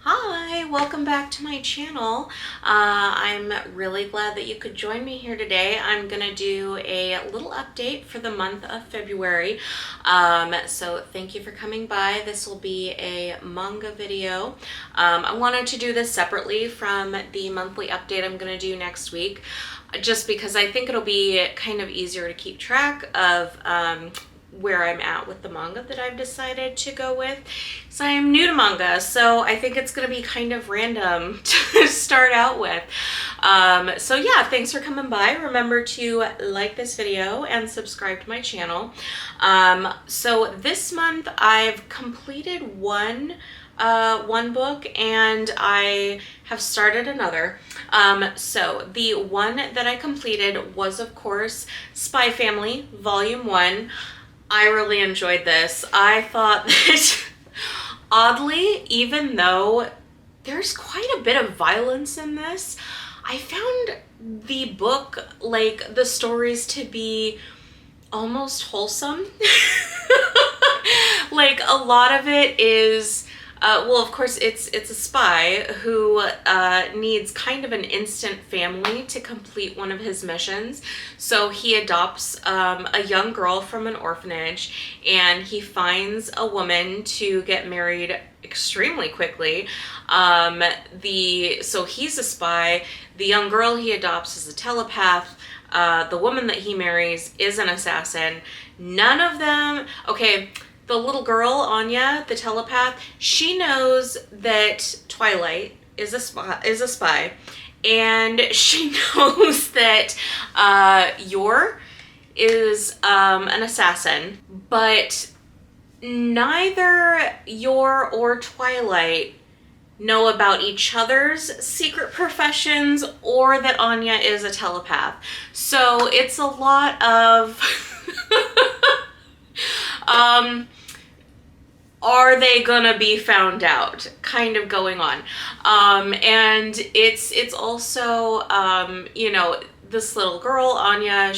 Hi, welcome back to my channel. I'm really glad that you could join me here today. I'm gonna do a little update for the month of February. So thank you for coming by. This will be a manga video. I wanted to do this separately from the monthly update I'm gonna do next week, just because I think it'll be kind of easier to keep track of where I'm at with the manga that I've decided to go with. So I am new to manga, so I think it's going to be kind of random to start out with. So yeah, thanks for coming by. Remember to like this video and subscribe to my channel. So this month I've completed one book and I have started another. So the one that I completed was, of course, Spy Family Volume 1. I really enjoyed this. I thought that oddly, even though there's quite a bit of violence in this, I found the book, like the stories, to be almost wholesome. Like a lot of it is well, of course, it's a spy who needs kind of an instant family to complete one of his missions. So he adopts a young girl from an orphanage, and he finds a woman to get married extremely quickly. So he's a spy. The young girl he adopts is a telepath. The woman that he marries is an assassin. None of them... Okay, the little girl, Anya, the telepath, she knows that Twilight is a spy, and she knows that Yor is an assassin, but neither Yor or Twilight know about each other's secret professions or that Anya is a telepath. So it's a lot of are they gonna be found out kind of going on. And it's also, you know, this little girl, Anya,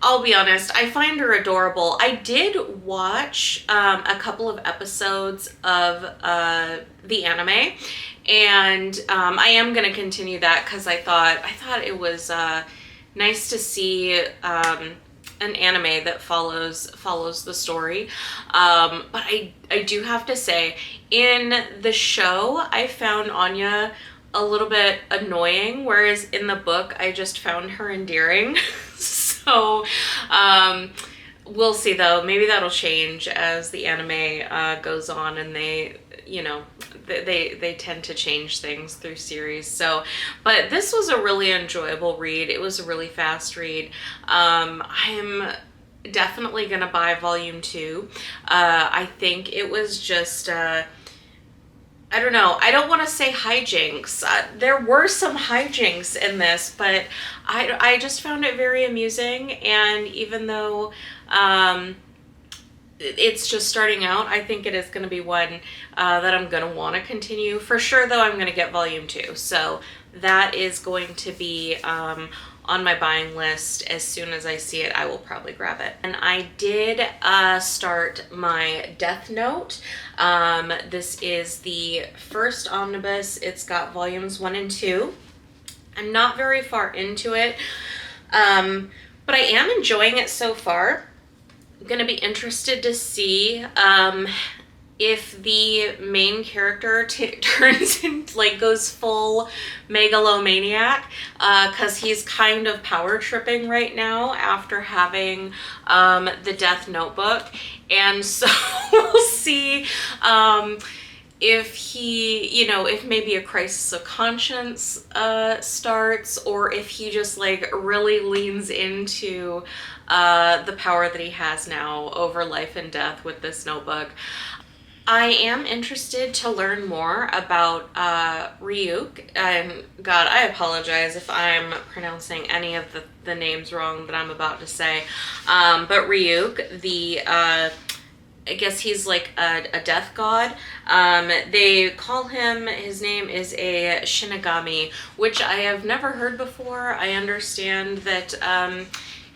I'll be honest, I find her adorable. I did watch a couple of episodes of the anime, and I am gonna continue that because I thought it was nice to see an anime that follows the story. But I do have to say, in the show, I found Anya a little bit annoying, whereas in the book, I just found her endearing. So, we'll see though. Maybe that'll change as the anime goes on, and they, you know, they tend to change things through series. So, but this was a really enjoyable read. It was a really fast read. I'm definitely gonna buy volume 2. I think it was just I don't know. I don't want to say hijinks. There were some hijinks in this, but I just found it very amusing. And even though it's just starting out, I think it is going to be one that I'm going to want to continue. For sure, though, I'm going to get volume 2. So that is going to be on my buying list. As soon as I see it, I will probably grab it. And I did start my Death Note. This is the first omnibus. It's got volumes 1 and 2. I'm not very far into it, but I am enjoying it so far. I'm gonna be interested to see if the main character turns into, like, goes full megalomaniac, because he's kind of power tripping right now after having the Death Notebook. And so we'll see if he, you know, if maybe a crisis of conscience starts, or if he just like really leans into the power that he has now over life and death with this notebook. I am interested to learn more about Ryuk, and God, I apologize if I'm pronouncing any of the names wrong that I'm about to say, but Ryuk, I guess he's like a death god. They call him, his name is a Shinigami, which I have never heard before. I understand that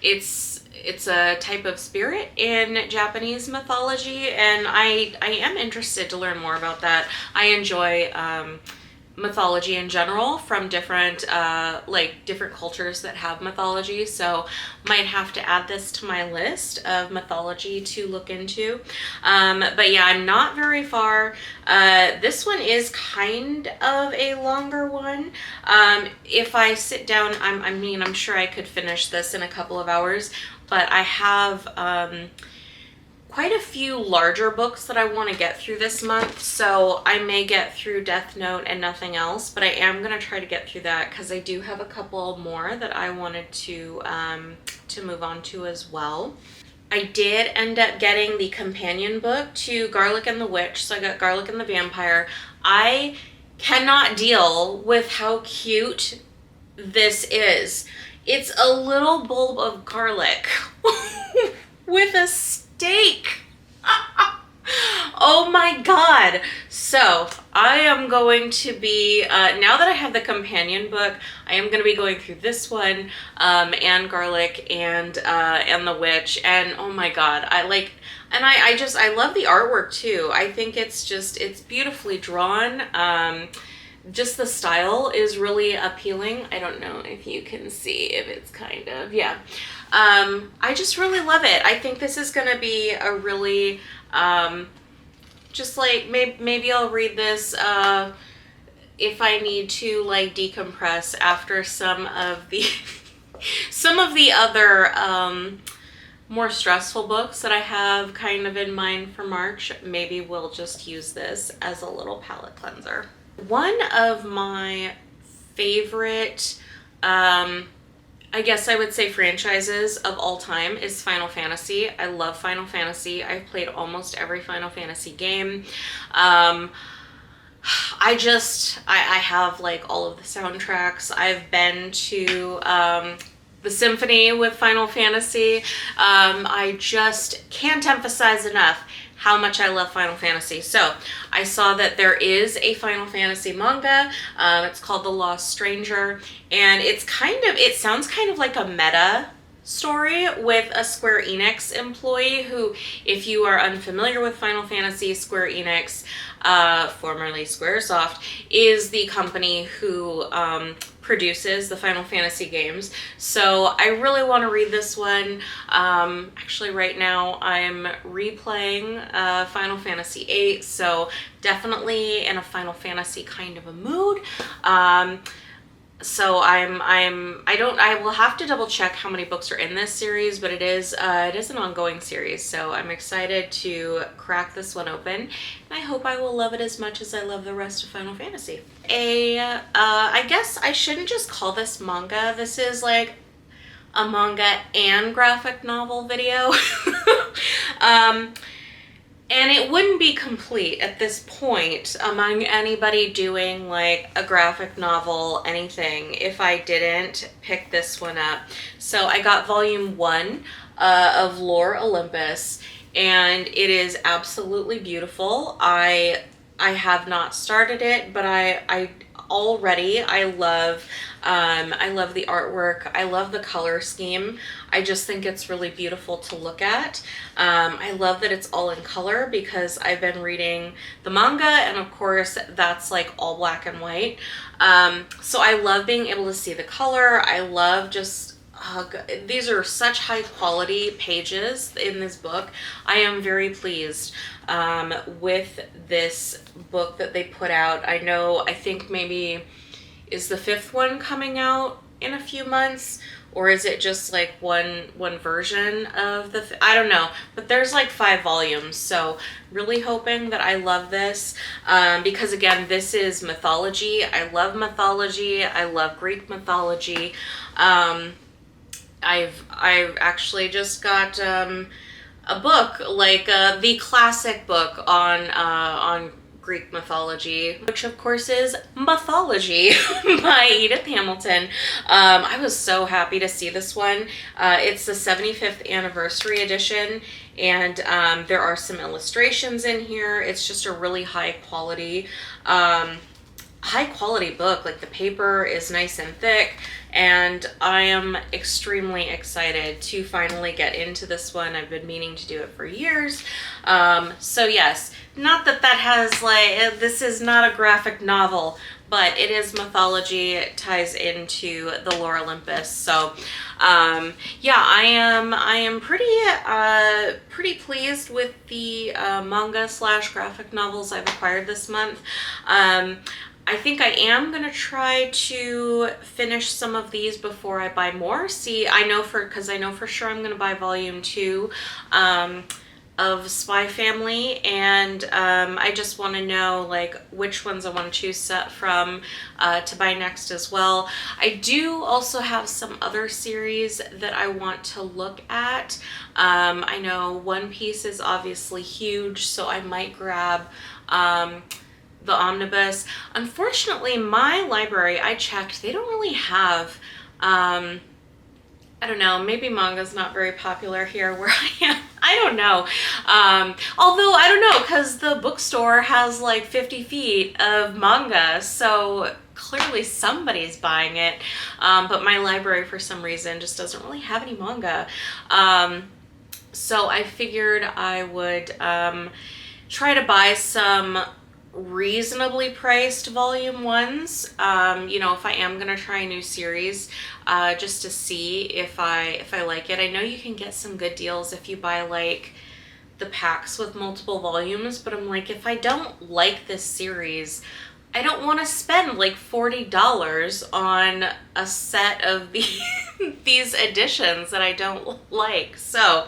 it's it's a type of spirit in Japanese mythology, and I am interested to learn more about that. I enjoy mythology in general from different different cultures that have mythology, so might have to add this to my list of mythology to look into. But yeah, I'm not very far. This one is kind of a longer one. If I sit down, I'm sure I could finish this in a couple of hours, but I have quite a few larger books that I want to get through this month, so I may get through Death Note and nothing else, but I am going to try to get through that because I do have a couple more that I wanted to move on to as well. I did end up getting the companion book to Garlic and the Witch, so I got Garlic and the Vampire. I cannot deal with how cute this is. It's a little bulb of garlic with a steak. Oh my god. So I am going to be, now that I have the companion book, I am going to be going through this one, and Garlic and the Witch, and oh my god, I love the artwork too. I think it's beautifully drawn. Just the style is really appealing. I don't know if you can see, if it's kind of, yeah. I just really love it. I think this is going to be a really, just like, maybe I'll read this, if I need to like decompress after some of the, some of the other, more stressful books that I have kind of in mind for March. Maybe we'll just use this as a little palette cleanser. One of my favorite, I guess I would say franchises of all time is Final Fantasy. I love Final Fantasy. I've played almost every Final Fantasy game. I have like all of the soundtracks. I've been to the symphony with Final Fantasy. I just can't emphasize enough how much I love Final Fantasy. So I saw that there is a Final Fantasy manga. It's called The Lost Stranger, and it sounds kind of like a meta story with a Square Enix employee who, if you are unfamiliar with Final Fantasy, Square Enix, formerly Squaresoft, is the company who produces the Final Fantasy games. So I really want to read this one. Actually right now I'm replaying Final Fantasy VIII, so definitely in a Final Fantasy kind of a mood. So I will have to double check how many books are in this series, but it is an ongoing series, so I'm excited to crack this one open, and I hope I will love it as much as I love the rest of Final Fantasy. I guess I shouldn't just call this manga. This is like a manga and graphic novel video. And it wouldn't be complete at this point among anybody doing like a graphic novel, anything, if I didn't pick this one up. So I got volume 1 of Lore Olympus, and it is absolutely beautiful. I have not started it, but I love the artwork. I love the color scheme. I just think it's really beautiful to look at. I love that it's all in color because I've been reading the manga, and of course that's like all black and white. So I love being able to see the color. I love these are such high quality pages in this book. I am very pleased with this book that they put out. I think maybe is the 5th one coming out in a few months, or is it just like one version of I don't know, but there's like 5 volumes, so really hoping that I love this, because again, this is mythology. I love mythology. I love Greek mythology. I've actually just got a book, like the classic book on Greek mythology, which of course is Mythology by Edith Hamilton. I was so happy to see this one. It's the 75th anniversary edition, and there are some illustrations in here. It's just a really high quality high quality book. Like the paper is nice and thick, and I am extremely excited to finally get into this one. I've been meaning to do it for years. So yes, not that has like, this is not a graphic novel, but it is mythology. It ties into the lore Olympus. So yeah, I am pretty pleased with the manga / graphic novels I've acquired this month. I think I am gonna try to finish some of these before I buy more. See, because I know for sure I'm gonna buy volume 2 of Spy Family, and I just want to know like which ones I want to choose from to buy next as well. I do also have some other series that I want to look at. I know One Piece is obviously huge, so I might grab the omnibus. Unfortunately, my library, I checked, they don't really have, I don't know, maybe manga's not very popular here where I am. I don't know. Although, I don't know, because the bookstore has like 50 feet of manga, so clearly somebody's buying it. But my library, for some reason, just doesn't really have any manga. So I figured I would try to buy some reasonably priced volume 1s, you know, if I am gonna try a new series, just to see if I like it. I know you can get some good deals if you buy like the packs with multiple volumes, but I'm like, if I don't like this series, I don't want to spend like $40 on a set of these editions that I don't like. So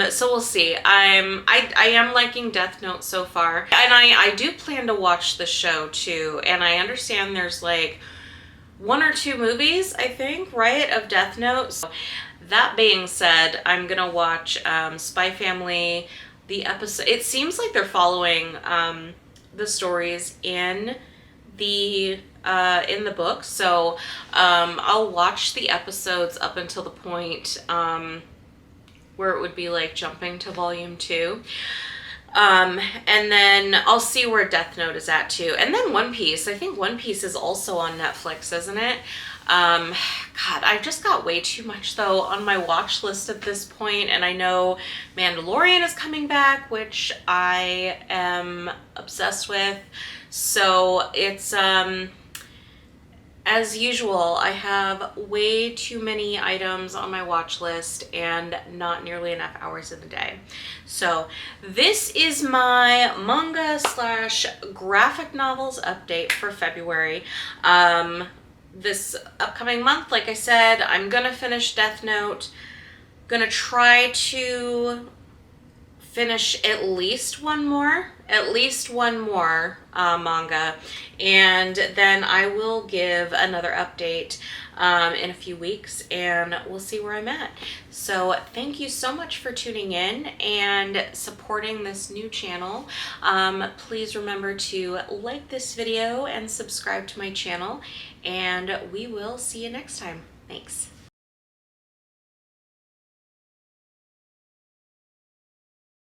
so we'll see. I am liking Death Note so far, and I do plan to watch the show too. And I understand there's like 1 or 2 movies, I think, right, of Death Note. So that being said, I'm gonna watch Spy Family. The episode. It seems like they're following the stories in the book, so I'll watch the episodes up until the point where it would be like jumping to volume 2. And then I'll see where Death Note is at too. And then One Piece. I think One Piece is also on Netflix, isn't it? God, I've just got way too much though on my watch list at this point, and I know Mandalorian is coming back, which I am obsessed with. So it's as usual, I have way too many items on my watch list and not nearly enough hours in the day. So this is my manga / graphic novels update for February. This upcoming month, like I said, I'm gonna finish Death Note. Gonna try to finish at least one more manga, and then I will give another update in a few weeks, and we'll see where I'm at. So thank you so much for tuning in and supporting this new channel. Please remember to like this video and subscribe to my channel, and we will see you next time. Thanks.